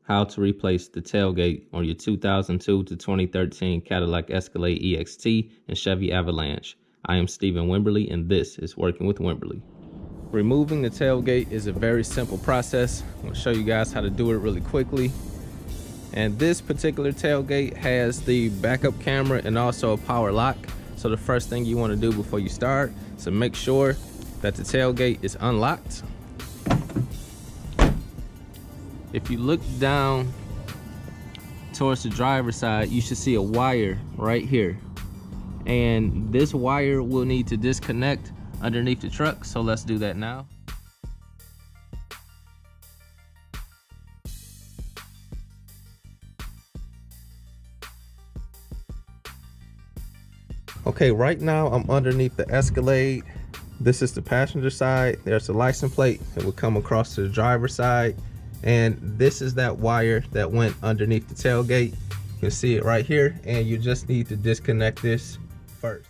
how to replace the tailgate on your 2002 to 2013 Cadillac Escalade EXT and Chevy Avalanche. I am Stephen Wimberley, and this is Working with Wimberley. Removing the tailgate is a very simple process. I'm going to show you guys how to do it really quickly. And this particular tailgate has the backup camera and also a power lock. So the first thing you want to do before you start is to make sure that the tailgate is unlocked. If you look down towards the driver's side, you should see a wire right here. And this wire will need to disconnect underneath the truck. So let's do that now. Okay, right now I'm underneath the Escalade. This is the passenger side. There's a license plate that will come across to the driver's side. And this is that wire that went underneath the tailgate. You can see it right here, and you just need to disconnect this first.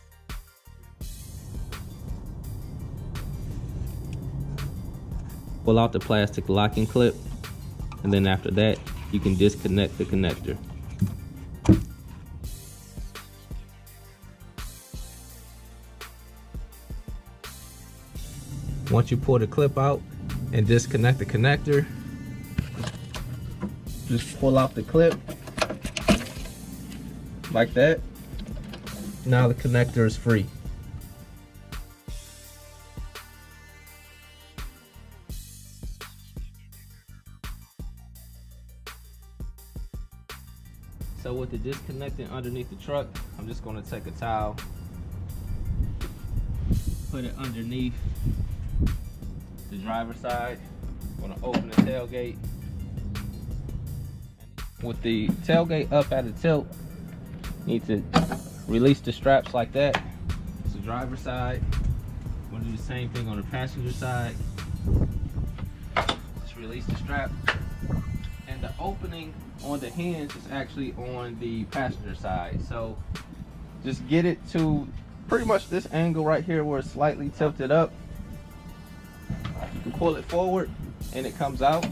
Pull out the plastic locking clip, and then after that, you can disconnect the connector. Once you pull the clip out and disconnect the connector, just pull out the clip like that. Now the connector is free. So with the disconnecting underneath the truck, I'm just going to take a towel, put it underneath the driver's side. I'm going to open the tailgate. With the tailgate up at a tilt, you need to release the straps like that. It's the driver's side. I'm going to do the same thing on the passenger side. Just release the strap. And the opening on the hinge is actually on the passenger side. So just get it to pretty much this angle right here where it's slightly tilted up. You can pull it forward and it comes out.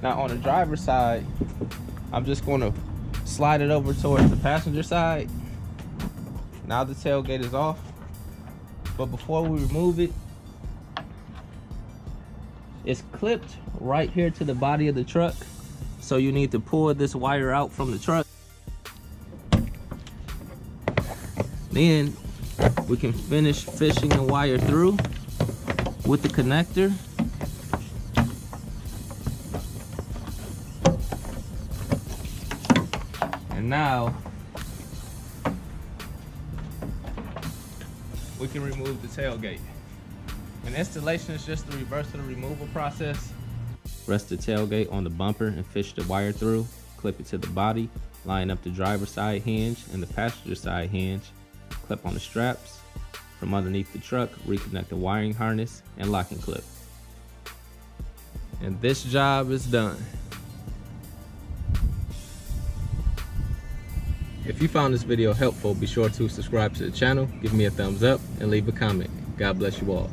Now on the driver's side, I'm just going to slide it over towards the passenger side. Now the tailgate is off. But before we remove it, it's clipped right here to the body of the truck. So you need to pull this wire out from the truck. Then we can finish fishing the wire through with the connector. And now we can remove the tailgate. And installation is just the reverse of the removal process. Rest the tailgate on the bumper and fish the wire through. Clip it to the body. Line up the driver's side hinge and the passenger side hinge. Clip on the straps. From underneath the truck, reconnect the wiring harness and locking clip. And this job is done. If you found this video helpful, be sure to subscribe to the channel, give me a thumbs up, and leave a comment. God bless you all.